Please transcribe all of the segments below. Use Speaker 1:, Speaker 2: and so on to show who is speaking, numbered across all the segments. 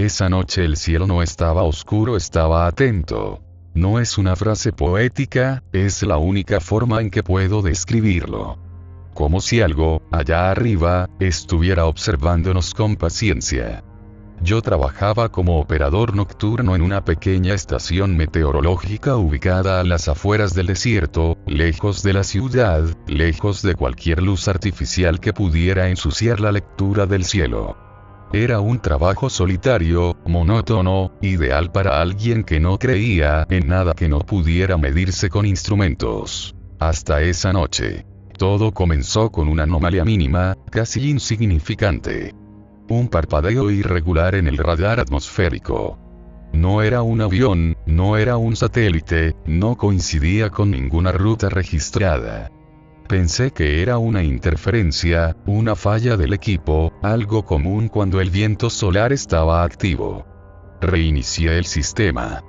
Speaker 1: Esa noche el cielo no estaba oscuro, estaba atento. No es una frase poética, es la única forma en que puedo describirlo. Como si algo, allá arriba, estuviera observándonos con paciencia. Yo trabajaba como operador nocturno en una pequeña estación meteorológica ubicada a las afueras del desierto, lejos de la ciudad, lejos de cualquier luz artificial que pudiera ensuciar la lectura del cielo. Era un trabajo solitario, monótono, ideal para alguien que no creía en nada que no pudiera medirse con instrumentos. Hasta esa noche. Todo comenzó con una anomalía mínima, casi insignificante. Un parpadeo irregular en el radar atmosférico. No era un avión, no era un satélite, no coincidía con ninguna ruta registrada. Pensé que era una interferencia, una falla del equipo, algo común cuando el viento solar estaba activo. Reinicié el sistema.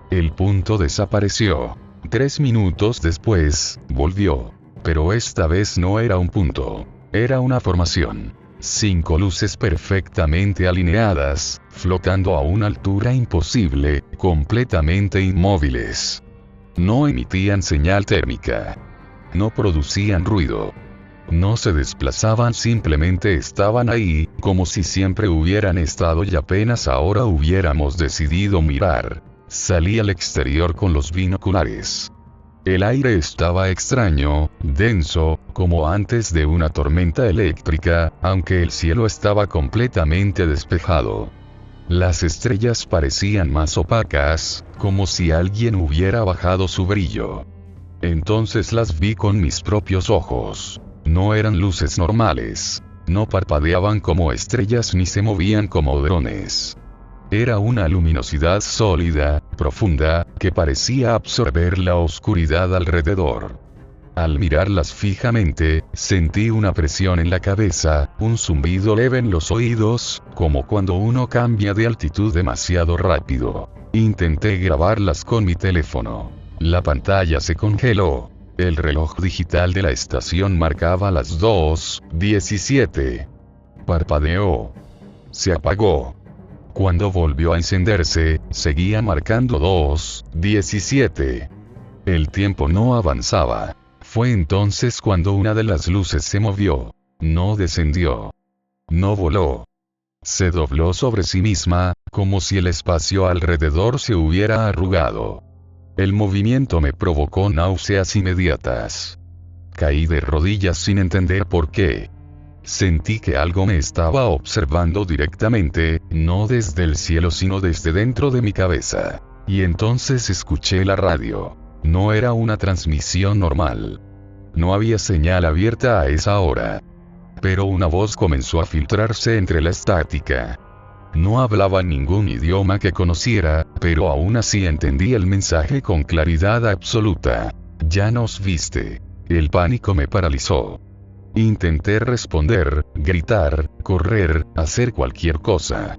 Speaker 1: El punto desapareció. 3 minutos después, volvió. Pero esta vez no era un punto. Era una formación. 5 luces perfectamente alineadas, flotando a una altura imposible, completamente inmóviles. No emitían señal térmica. No producían ruido. No se desplazaban, simplemente estaban ahí, como si siempre hubieran estado y apenas ahora hubiéramos decidido mirar. Salí al exterior con los binoculares. El aire estaba extraño, denso, como antes de una tormenta eléctrica, aunque el cielo estaba completamente despejado. Las estrellas parecían más opacas, como si alguien hubiera bajado su brillo. Entonces las vi con mis propios ojos. No eran luces normales. No parpadeaban como estrellas ni se movían como drones. Era una luminosidad sólida, profunda, que parecía absorber la oscuridad alrededor. Al mirarlas fijamente, sentí una presión en la cabeza, un zumbido leve en los oídos, como cuando uno cambia de altitud demasiado rápido. Intenté grabarlas con mi teléfono. La pantalla se congeló. El reloj digital de la estación marcaba las 2:17. Parpadeó. Se apagó. Cuando volvió a encenderse, seguía marcando 2:17. El tiempo no avanzaba. Fue entonces cuando una de las luces se movió. No descendió. No voló. Se dobló sobre sí misma, como si el espacio alrededor se hubiera arrugado. El movimiento me provocó náuseas inmediatas. Caí de rodillas sin entender por qué. Sentí que algo me estaba observando directamente, no desde el cielo sino desde dentro de mi cabeza. Y entonces escuché la radio. No era una transmisión normal. No había señal abierta a esa hora. Pero una voz comenzó a filtrarse entre la estática. No hablaba ningún idioma que conociera, pero aún así entendí el mensaje con claridad absoluta. Ya nos viste. El pánico me paralizó. Intenté responder, gritar, correr, hacer cualquier cosa.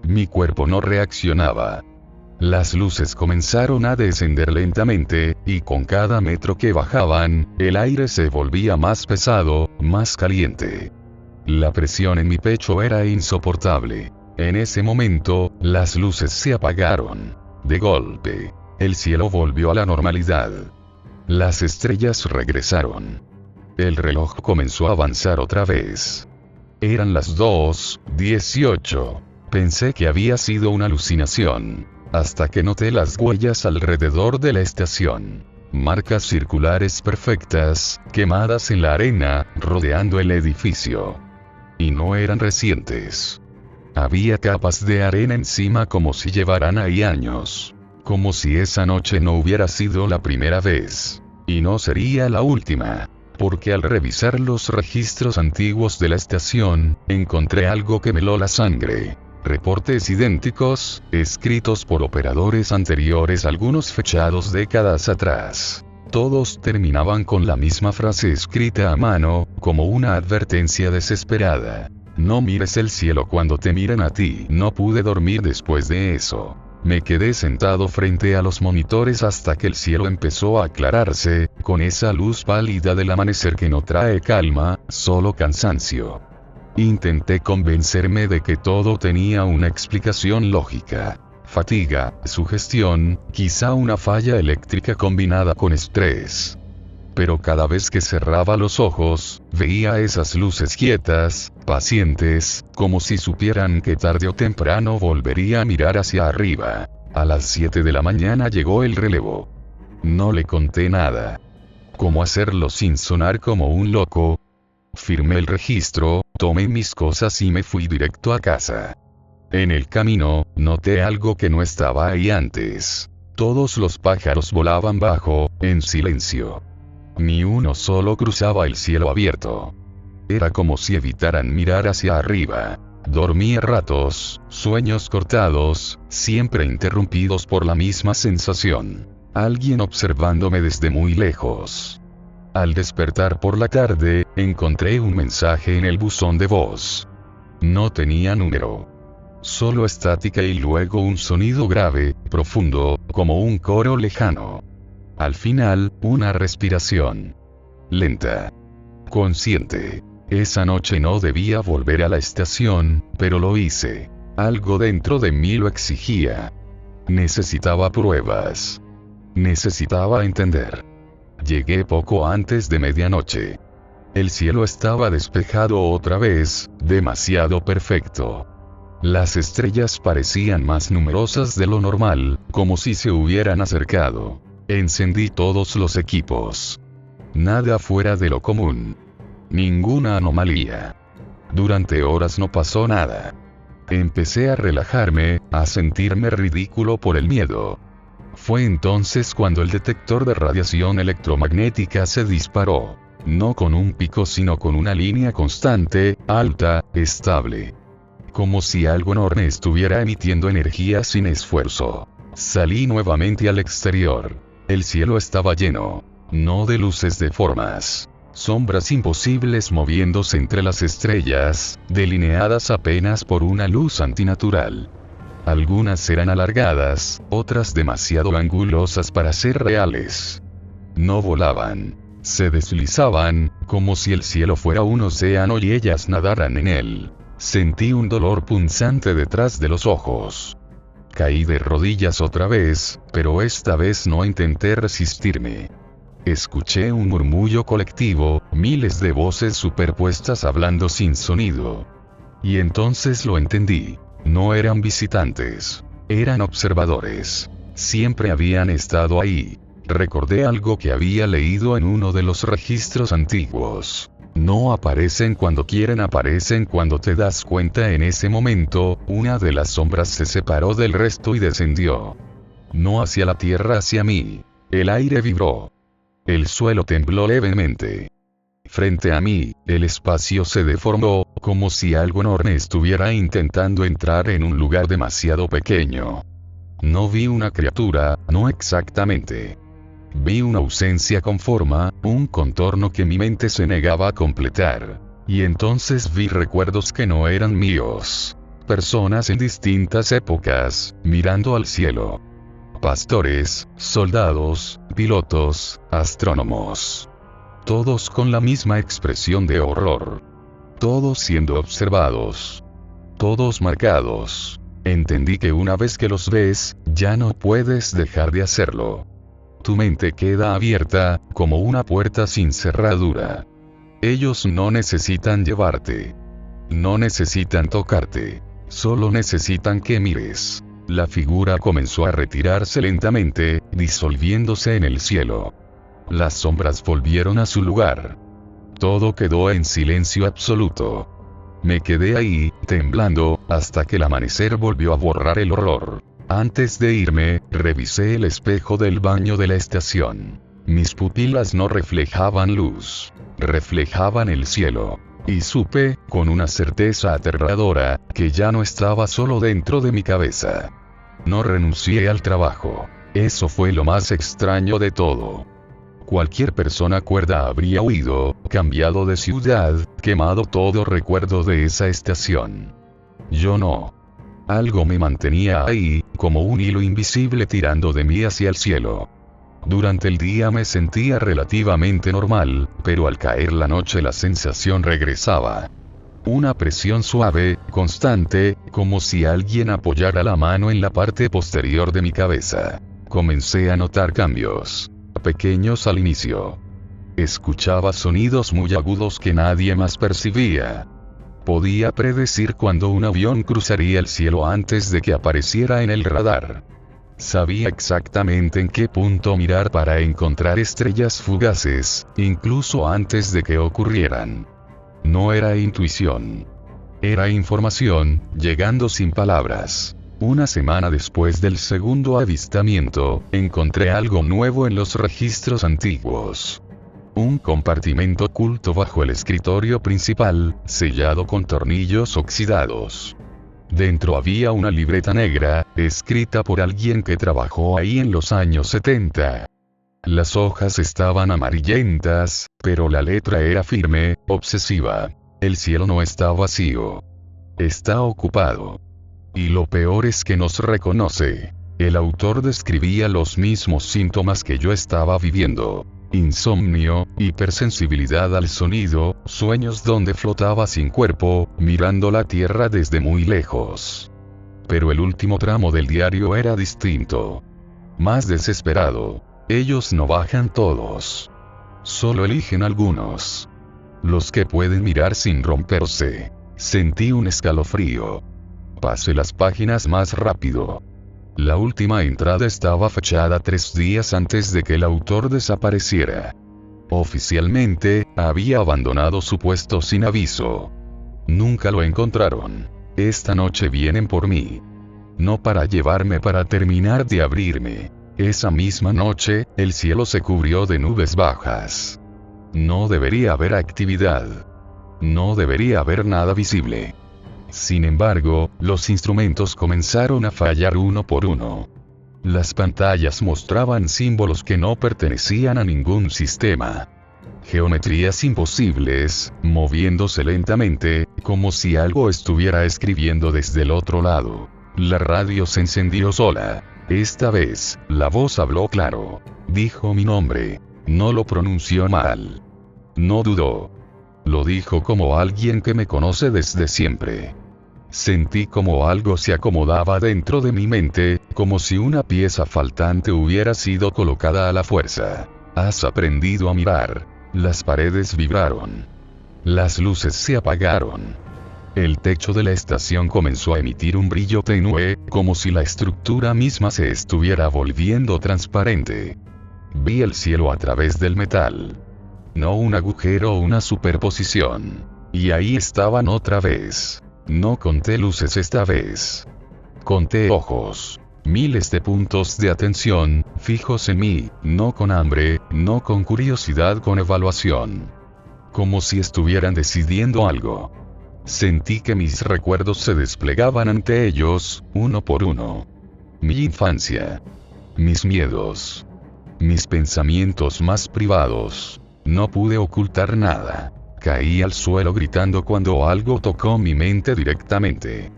Speaker 1: Mi cuerpo no reaccionaba. Las luces comenzaron a descender lentamente, y con cada metro que bajaban, el aire se volvía más pesado, más caliente. La presión en mi pecho era insoportable. En ese momento, las luces se apagaron. De golpe, el cielo volvió a la normalidad. Las estrellas regresaron. El reloj comenzó a avanzar otra vez. Eran las 2:18. Pensé que había sido una alucinación. Hasta que noté las huellas alrededor de la estación. Marcas circulares perfectas, quemadas en la arena, rodeando el edificio. Y no eran recientes. Había capas de arena encima como si llevaran ahí años. Como si esa noche no hubiera sido la primera vez. Y no sería la última. Porque al revisar los registros antiguos de la estación, encontré algo que me heló la sangre. Reportes idénticos, escritos por operadores anteriores, algunos fechados décadas atrás. Todos terminaban con la misma frase escrita a mano, como una advertencia desesperada. No mires el cielo cuando te miran a ti. No pude dormir después de eso. Me quedé sentado frente a los monitores hasta que el cielo empezó a aclararse, con esa luz pálida del amanecer que no trae calma, solo cansancio. Intenté convencerme de que todo tenía una explicación lógica. Fatiga, sugestión, quizá una falla eléctrica combinada con estrés. Pero cada vez que cerraba los ojos, veía esas luces quietas, pacientes, como si supieran que tarde o temprano volvería a mirar hacia arriba. A las 7 de la mañana llegó el relevo. No le conté nada. ¿Cómo hacerlo sin sonar como un loco? Firmé el registro, tomé mis cosas y me fui directo a casa. En el camino, noté algo que no estaba ahí antes. Todos los pájaros volaban bajo, en silencio. Ni uno solo cruzaba el cielo abierto. Era como si evitaran mirar hacia arriba. Dormí a ratos, sueños cortados, siempre interrumpidos por la misma sensación. Alguien observándome desde muy lejos. Al despertar por la tarde, encontré un mensaje en el buzón de voz. No tenía número. Solo estática y luego un sonido grave, profundo, como un coro lejano. Al final, una respiración. Lenta. Consciente. Esa noche no debía volver a la estación, pero lo hice. Algo dentro de mí lo exigía. Necesitaba pruebas. Necesitaba entender. Llegué poco antes de medianoche. El cielo estaba despejado otra vez, demasiado perfecto. Las estrellas parecían más numerosas de lo normal, como si se hubieran acercado. Encendí todos los equipos. Nada fuera de lo común. Ninguna anomalía. Durante horas no pasó nada. Empecé a relajarme, a sentirme ridículo por el miedo. Fue entonces cuando el detector de radiación electromagnética se disparó. No con un pico sino con una línea constante, alta, estable. Como si algo enorme estuviera emitiendo energía sin esfuerzo. Salí nuevamente al exterior. El cielo estaba lleno. No de luces de formas. Sombras imposibles moviéndose entre las estrellas, delineadas apenas por una luz antinatural. Algunas eran alargadas, otras demasiado angulosas para ser reales. No volaban. Se deslizaban, como si el cielo fuera un océano y ellas nadaran en él. Sentí un dolor punzante detrás de los ojos. Caí de rodillas otra vez, pero esta vez no intenté resistirme. Escuché un murmullo colectivo, miles de voces superpuestas hablando sin sonido. Y entonces lo entendí. No eran visitantes. Eran observadores. Siempre habían estado ahí. Recordé algo que había leído en uno de los registros antiguos. No aparecen cuando quieren, aparecen cuando te das cuenta. En ese momento, una de las sombras se separó del resto y descendió. No hacia la tierra, hacia mí. El aire vibró. El suelo tembló levemente. Frente a mí, el espacio se deformó, como si algo enorme estuviera intentando entrar en un lugar demasiado pequeño. No vi una criatura, no exactamente. Vi una ausencia con forma, un contorno que mi mente se negaba a completar. Y entonces vi recuerdos que no eran míos. Personas en distintas épocas, mirando al cielo. Pastores, soldados, pilotos, astrónomos. Todos con la misma expresión de horror. Todos siendo observados. Todos marcados. Entendí que una vez que los ves, ya no puedes dejar de hacerlo. Tu mente queda abierta, como una puerta sin cerradura. Ellos no necesitan llevarte. No necesitan tocarte. Solo necesitan que mires. La figura comenzó a retirarse lentamente, disolviéndose en el cielo. Las sombras volvieron a su lugar. Todo quedó en silencio absoluto. Me quedé ahí, temblando, hasta que el amanecer volvió a borrar el horror. Antes de irme, revisé el espejo del baño de la estación. Mis pupilas no reflejaban luz. Reflejaban el cielo. Y supe, con una certeza aterradora, que ya no estaba solo dentro de mi cabeza. No renuncié al trabajo. Eso fue lo más extraño de todo. Cualquier persona cuerda habría huido, cambiado de ciudad, quemado todo recuerdo de esa estación. Yo no. Algo me mantenía ahí, como un hilo invisible tirando de mí hacia el cielo. Durante el día me sentía relativamente normal, pero al caer la noche la sensación regresaba. Una presión suave, constante, como si alguien apoyara la mano en la parte posterior de mi cabeza. Comencé a notar cambios, pequeños al inicio. Escuchaba sonidos muy agudos que nadie más percibía. Podía predecir cuándo un avión cruzaría el cielo antes de que apareciera en el radar. Sabía exactamente en qué punto mirar para encontrar estrellas fugaces, incluso antes de que ocurrieran. No era intuición. Era información, llegando sin palabras. Una semana después del segundo avistamiento, encontré algo nuevo en los registros antiguos. Un compartimento oculto bajo el escritorio principal, sellado con tornillos oxidados. Dentro había una libreta negra, escrita por alguien que trabajó ahí en los años 70. Las hojas estaban amarillentas, pero la letra era firme, obsesiva. El cielo no está vacío. Está ocupado. Y lo peor es que nos reconoce. El autor describía los mismos síntomas que yo estaba viviendo. Insomnio, hipersensibilidad al sonido, sueños donde flotaba sin cuerpo, mirando la tierra desde muy lejos. Pero el último tramo del diario era distinto. Más desesperado. Ellos no bajan todos. Solo eligen algunos. Los que pueden mirar sin romperse. Sentí un escalofrío. Pasé las páginas más rápido. La última entrada estaba fechada 3 días antes de que el autor desapareciera. Oficialmente, había abandonado su puesto sin aviso. Nunca lo encontraron. Esta noche vienen por mí. No para llevarme para terminar de abrirme. Esa misma noche, el cielo se cubrió de nubes bajas. No debería haber actividad. No debería haber nada visible. Sin embargo, los instrumentos comenzaron a fallar uno por uno. Las pantallas mostraban símbolos que no pertenecían a ningún sistema. Geometrías imposibles, moviéndose lentamente, como si algo estuviera escribiendo desde el otro lado. La radio se encendió sola. Esta vez, la voz habló claro. Dijo mi nombre. No lo pronunció mal. No dudó. Lo dijo como alguien que me conoce desde siempre. Sentí como algo se acomodaba dentro de mi mente, como si una pieza faltante hubiera sido colocada a la fuerza. Has aprendido a mirar. Las paredes vibraron. Las luces se apagaron. El techo de la estación comenzó a emitir un brillo tenue, como si la estructura misma se estuviera volviendo transparente. Vi el cielo a través del metal. No un agujero o una superposición. Y ahí estaban otra vez. No conté luces esta vez. Conté ojos. Miles de puntos de atención, fijos en mí, no con hambre, no con curiosidad, con evaluación. Como si estuvieran decidiendo algo. Sentí que mis recuerdos se desplegaban ante ellos, uno por uno. Mi infancia. Mis miedos. Mis pensamientos más privados. No pude ocultar nada. Caí al suelo gritando cuando algo tocó mi mente directamente.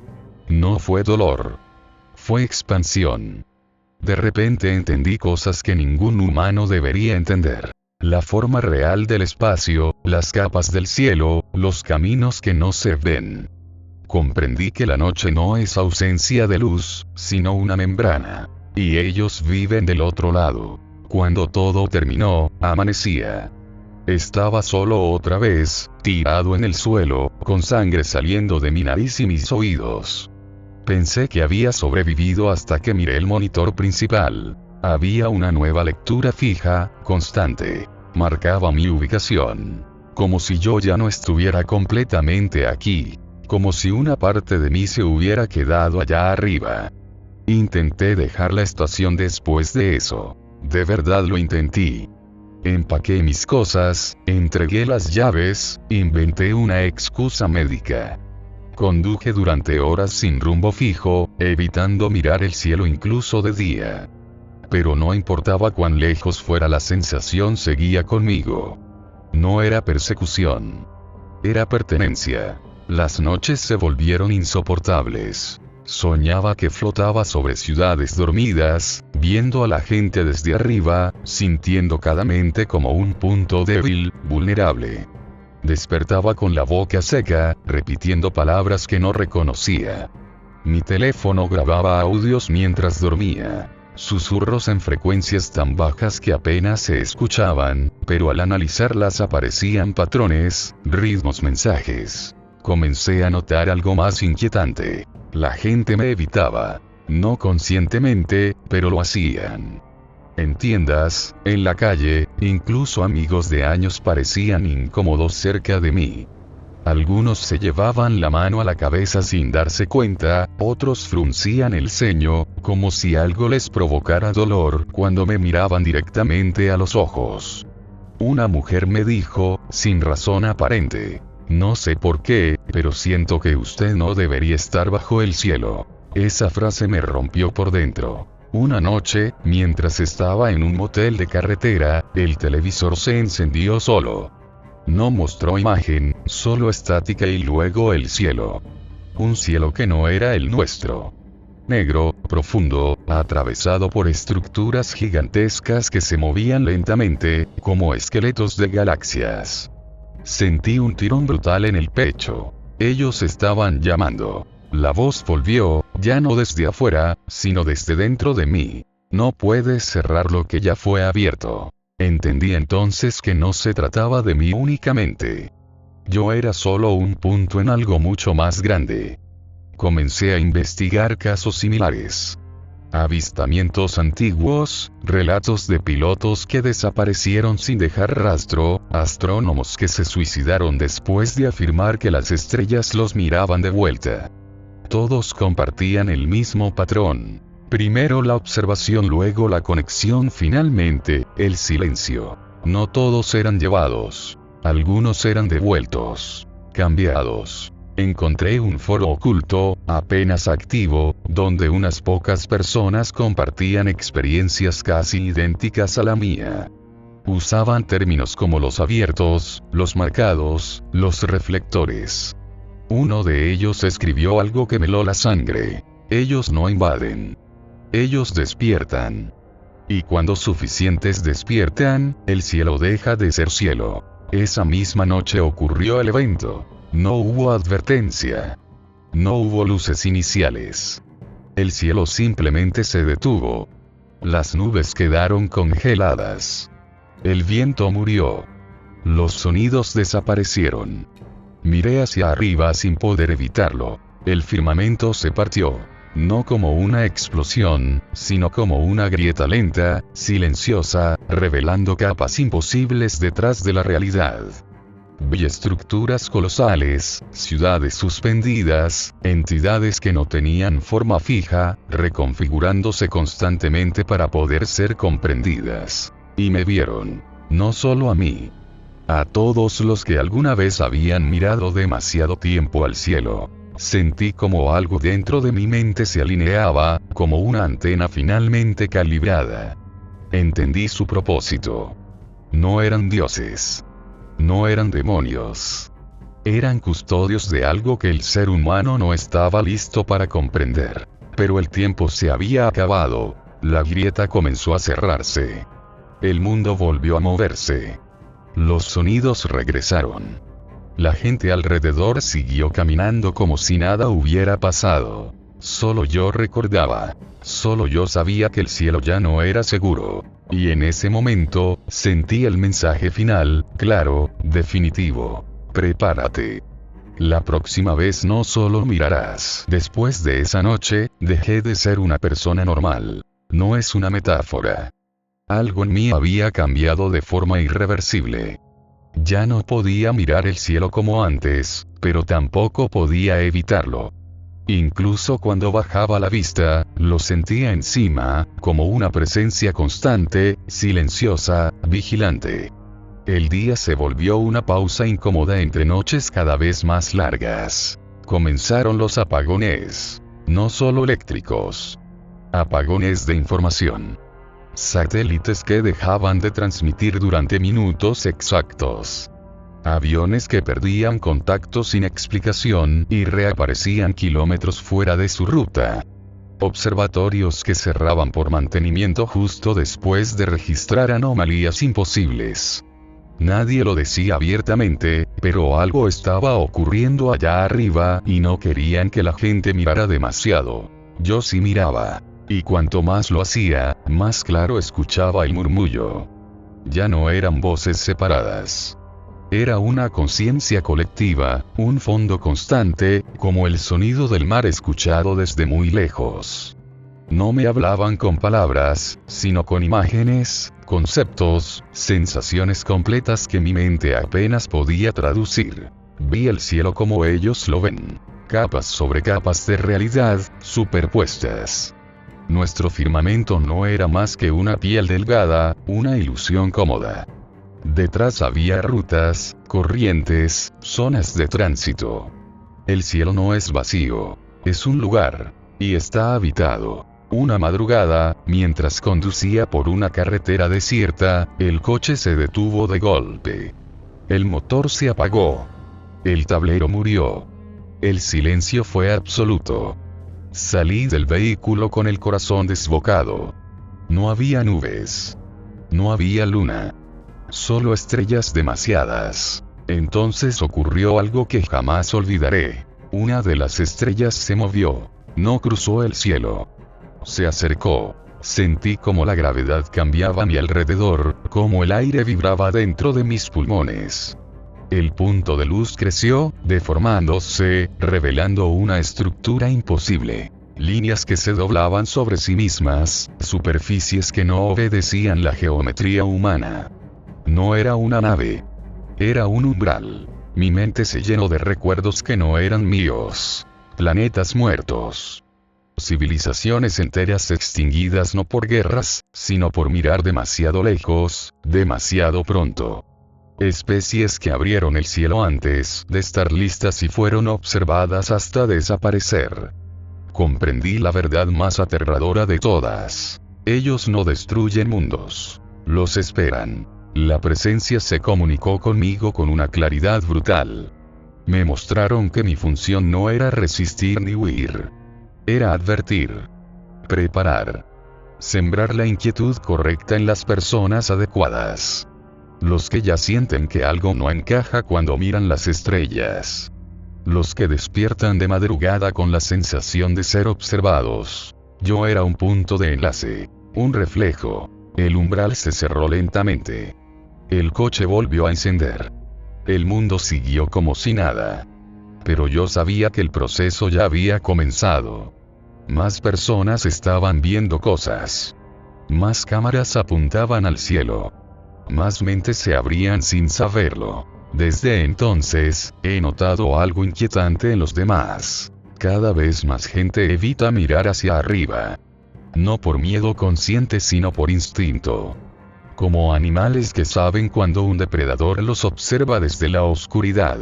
Speaker 1: No fue dolor. Fue expansión. De repente entendí cosas que ningún humano debería entender. La forma real del espacio, las capas del cielo, los caminos que no se ven. Comprendí que la noche no es ausencia de luz, sino una membrana. Y ellos viven del otro lado. Cuando todo terminó, amanecía. Estaba solo otra vez, tirado en el suelo, con sangre saliendo de mi nariz y mis oídos. Pensé que había sobrevivido hasta que miré el monitor principal. Había una nueva lectura fija, constante. Marcaba mi ubicación. Como si yo ya no estuviera completamente aquí. Como si una parte de mí se hubiera quedado allá arriba. Intenté dejar la estación después de eso. De verdad lo intenté. Empaqué mis cosas, entregué las llaves, inventé una excusa médica. Conduje durante horas sin rumbo fijo, evitando mirar el cielo incluso de día. Pero no importaba cuán lejos fuera, la sensación seguía conmigo. No era persecución. Era pertenencia. Las noches se volvieron insoportables. Soñaba que flotaba sobre ciudades dormidas, viendo a la gente desde arriba, sintiendo cada mente como un punto débil, vulnerable. Despertaba con la boca seca, repitiendo palabras que no reconocía. Mi teléfono grababa audios mientras dormía. Susurros en frecuencias tan bajas que apenas se escuchaban, pero al analizarlas aparecían patrones, ritmos, mensajes. Comencé a notar algo más inquietante. La gente me evitaba. No conscientemente, pero lo hacían. En tiendas, en la calle, incluso amigos de años parecían incómodos cerca de mí. Algunos se llevaban la mano a la cabeza sin darse cuenta, otros fruncían el ceño, como si algo les provocara dolor cuando me miraban directamente a los ojos. Una mujer me dijo, sin razón aparente: "No sé por qué, pero siento que usted no debería estar bajo el cielo". Esa frase me rompió por dentro. Una noche, mientras estaba en un motel de carretera, el televisor se encendió solo. No mostró imagen, solo estática y luego el cielo. Un cielo que no era el nuestro. Negro, profundo, atravesado por estructuras gigantescas que se movían lentamente, como esqueletos de galaxias. Sentí un tirón brutal en el pecho. Ellos estaban llamando. La voz volvió, ya no desde afuera, sino desde dentro de mí. No puedes cerrar lo que ya fue abierto. Entendí entonces que no se trataba de mí únicamente. Yo era solo un punto en algo mucho más grande. Comencé a investigar casos similares. Avistamientos antiguos, relatos de pilotos que desaparecieron sin dejar rastro, astrónomos que se suicidaron después de afirmar que las estrellas los miraban de vuelta. Todos compartían el mismo patrón. Primero la observación, luego la conexión, finalmente, el silencio. No todos eran llevados. Algunos eran devueltos. Cambiados. Encontré un foro oculto, apenas activo, donde unas pocas personas compartían experiencias casi idénticas a la mía. Usaban términos como los abiertos, los marcados, los reflectores. Uno de ellos escribió algo que me heló la sangre. Ellos no invaden. Ellos despiertan. Y cuando suficientes despiertan, el cielo deja de ser cielo. Esa misma noche ocurrió el evento. No hubo advertencia. No hubo luces iniciales. El cielo simplemente se detuvo. Las nubes quedaron congeladas. El viento murió. Los sonidos desaparecieron. Miré hacia arriba sin poder evitarlo. El firmamento se partió. No como una explosión, sino como una grieta lenta, silenciosa, revelando capas imposibles detrás de la realidad. Vi estructuras colosales, ciudades suspendidas, entidades que no tenían forma fija, reconfigurándose constantemente para poder ser comprendidas. Y me vieron. No solo a mí. A todos los que alguna vez habían mirado demasiado tiempo al cielo. Sentí como algo dentro de mi mente se alineaba, como una antena finalmente calibrada. Entendí su propósito. No eran dioses. No eran demonios. Eran custodios de algo que el ser humano no estaba listo para comprender. Pero el tiempo se había acabado. La grieta comenzó a cerrarse. El mundo volvió a moverse. Los sonidos regresaron. La gente alrededor siguió caminando como si nada hubiera pasado. Solo yo recordaba. Solo yo sabía que el cielo ya no era seguro. Y en ese momento, sentí el mensaje final, claro, definitivo. Prepárate. La próxima vez no solo mirarás. Después de esa noche, dejé de ser una persona normal. No es una metáfora. Algo en mí había cambiado de forma irreversible. Ya no podía mirar el cielo como antes, pero tampoco podía evitarlo. Incluso cuando bajaba la vista, lo sentía encima, como una presencia constante, silenciosa, vigilante. El día se volvió una pausa incómoda entre noches cada vez más largas. Comenzaron los apagones. No solo eléctricos. Apagones de información. Satélites que dejaban de transmitir durante minutos exactos. Aviones que perdían contacto sin explicación y reaparecían kilómetros fuera de su ruta. Observatorios que cerraban por mantenimiento justo después de registrar anomalías imposibles. Nadie lo decía abiertamente, pero algo estaba ocurriendo allá arriba y no querían que la gente mirara demasiado. Yo sí miraba. Y cuanto más lo hacía, más claro escuchaba el murmullo. Ya no eran voces separadas. Era una conciencia colectiva, un fondo constante, como el sonido del mar escuchado desde muy lejos. No me hablaban con palabras, sino con imágenes, conceptos, sensaciones completas que mi mente apenas podía traducir. Vi el cielo como ellos lo ven. Capas sobre capas de realidad, superpuestas. Nuestro firmamento no era más que una piel delgada, una ilusión cómoda. Detrás había rutas, corrientes, zonas de tránsito. El cielo no es vacío, es un lugar, y está habitado. Una madrugada, mientras conducía por una carretera desierta, el coche se detuvo de golpe. El motor se apagó. El tablero murió. El silencio fue absoluto. Salí del vehículo con el corazón desbocado. No había nubes. No había luna. Solo estrellas demasiadas. Entonces ocurrió algo que jamás olvidaré. Una de las estrellas se movió. No cruzó el cielo. Se acercó. Sentí como la gravedad cambiaba a mi alrededor, como el aire vibraba dentro de mis pulmones. El punto de luz creció, deformándose, revelando una estructura imposible. Líneas que se doblaban sobre sí mismas, superficies que no obedecían la geometría humana. No era una nave. Era un umbral. Mi mente se llenó de recuerdos que no eran míos. Planetas muertos. Civilizaciones enteras extinguidas no por guerras, sino por mirar demasiado lejos, demasiado pronto. Especies que abrieron el cielo antes de estar listas y fueron observadas hasta desaparecer. Comprendí la verdad más aterradora de todas. Ellos no destruyen mundos. Los esperan. La presencia se comunicó conmigo con una claridad brutal. Me mostraron que mi función no era resistir ni huir. Era advertir. Preparar. Sembrar la inquietud correcta en las personas adecuadas. Los que ya sienten que algo no encaja cuando miran las estrellas. Los que despiertan de madrugada con la sensación de ser observados. Yo era un punto de enlace. Un reflejo. El umbral se cerró lentamente. El coche volvió a encender. El mundo siguió como si nada. Pero yo sabía que el proceso ya había comenzado. Más personas estaban viendo cosas. Más cámaras apuntaban al cielo. Más mentes se abrían sin saberlo. Desde entonces, he notado algo inquietante en los demás. Cada vez más gente evita mirar hacia arriba. No por miedo consciente sino por instinto. Como animales que saben cuando un depredador los observa desde la oscuridad.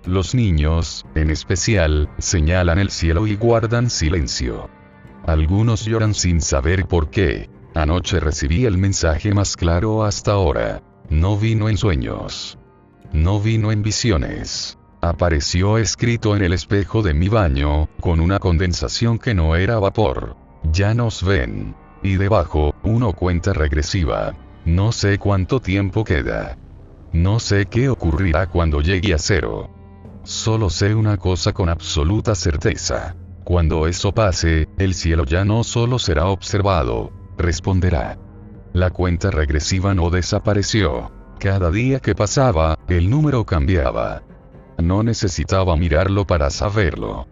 Speaker 1: Los niños, en especial, señalan el cielo y guardan silencio. Algunos lloran sin saber por qué. Anoche recibí el mensaje más claro hasta ahora. No vino en sueños. No vino en visiones. Apareció escrito en el espejo de mi baño, con una condensación que no era vapor. Ya nos ven. Y debajo, una cuenta regresiva. No sé cuánto tiempo queda. No sé qué ocurrirá cuando llegue a cero. Solo sé una cosa con absoluta certeza. Cuando eso pase, el cielo ya no solo será observado, responderá. La cuenta regresiva no desapareció. Cada día que pasaba, el número cambiaba. No necesitaba mirarlo para saberlo.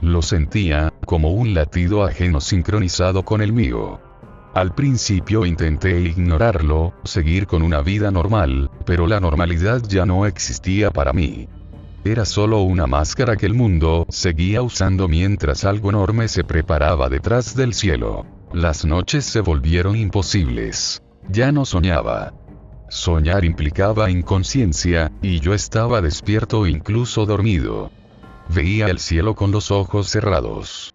Speaker 1: Lo sentía, como un latido ajeno sincronizado con el mío. Al principio intenté ignorarlo, seguir con una vida normal, pero la normalidad ya no existía para mí. Era solo una máscara que el mundo seguía usando mientras algo enorme se preparaba detrás del cielo. Las noches se volvieron imposibles. Ya no soñaba. Soñar implicaba inconsciencia, y yo estaba despierto incluso dormido. Veía el cielo con los ojos cerrados.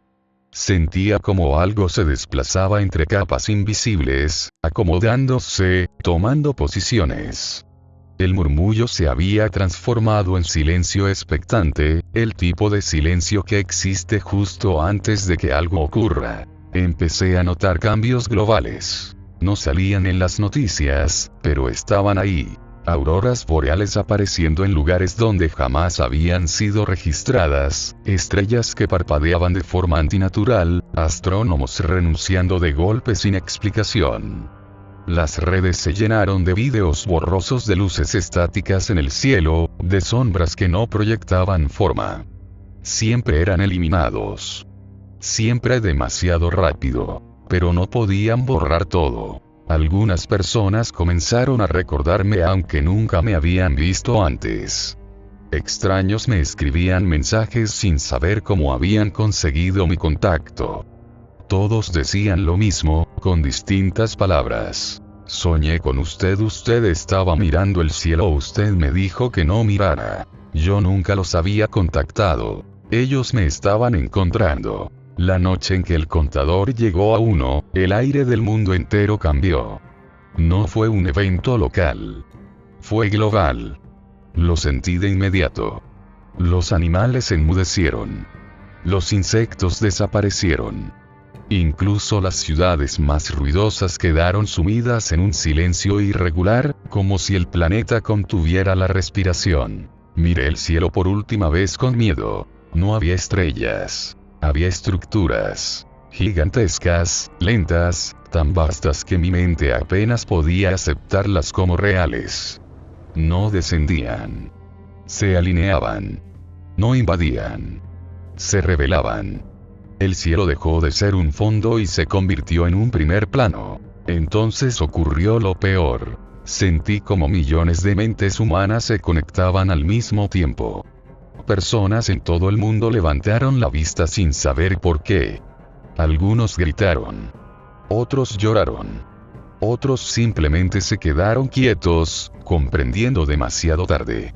Speaker 1: Sentía como algo se desplazaba entre capas invisibles, acomodándose, tomando posiciones. El murmullo se había transformado en silencio expectante, el tipo de silencio que existe justo antes de que algo ocurra. Empecé a notar cambios globales. No salían en las noticias, pero estaban ahí. Auroras boreales apareciendo en lugares donde jamás habían sido registradas, estrellas que parpadeaban de forma antinatural, astrónomos renunciando de golpe sin explicación. Las redes se llenaron de vídeos borrosos de luces estáticas en el cielo, de sombras que no proyectaban forma. Siempre eran eliminados. Siempre demasiado rápido. Pero no podían borrar todo. Algunas personas comenzaron a recordarme aunque nunca me habían visto antes. Extraños me escribían mensajes sin saber cómo habían conseguido mi contacto. Todos decían lo mismo, con distintas palabras. Soñé con usted estaba mirando el cielo, usted me dijo que no mirara. Yo nunca los había contactado. Ellos me estaban encontrando. La noche en que el contador llegó a 1, el aire del mundo entero cambió. No fue un evento local. Fue global. Lo sentí de inmediato. Los animales enmudecieron. Los insectos desaparecieron. Incluso las ciudades más ruidosas quedaron sumidas en un silencio irregular, como si el planeta contuviera la respiración. Miré el cielo por última vez con miedo. No había estrellas. Había estructuras gigantescas, lentas, tan vastas que mi mente apenas podía aceptarlas como reales. No descendían. Se alineaban. No invadían. Se revelaban. El cielo dejó de ser un fondo y se convirtió en un primer plano. Entonces ocurrió lo peor. Sentí como millones de mentes humanas se conectaban al mismo tiempo. Personas en todo el mundo levantaron la vista sin saber por qué. Algunos gritaron. Otros lloraron. Otros simplemente se quedaron quietos, comprendiendo demasiado tarde.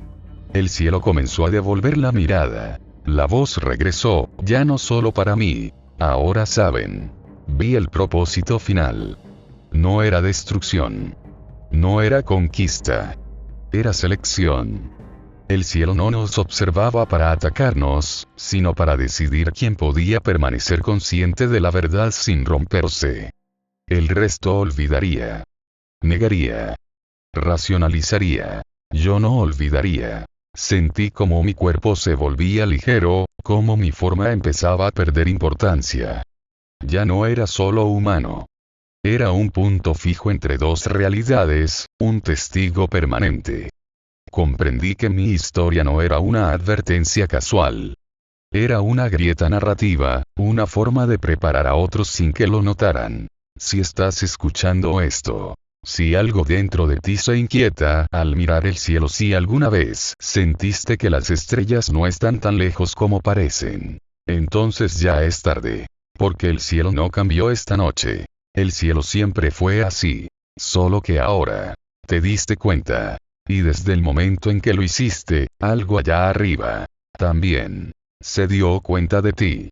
Speaker 1: El cielo comenzó a devolver la mirada. La voz regresó, ya no solo para mí. Ahora saben. Vi el propósito final. No era destrucción. No era conquista. Era selección. El cielo no nos observaba para atacarnos, sino para decidir quién podía permanecer consciente de la verdad sin romperse. El resto olvidaría. Negaría. Racionalizaría. Yo no olvidaría. Sentí como mi cuerpo se volvía ligero, como mi forma empezaba a perder importancia. Ya no era solo humano. Era un punto fijo entre dos realidades, un testigo permanente. Comprendí que mi historia no era una advertencia casual. Era una grieta narrativa, una forma de preparar a otros sin que lo notaran. Si estás escuchando esto, si algo dentro de ti se inquieta al mirar el cielo, si alguna vez sentiste que las estrellas no están tan lejos como parecen, entonces ya es tarde. Porque el cielo no cambió esta noche. El cielo siempre fue así. Solo que ahora te diste cuenta. Y desde el momento en que lo hiciste, algo allá arriba también se dio cuenta de ti.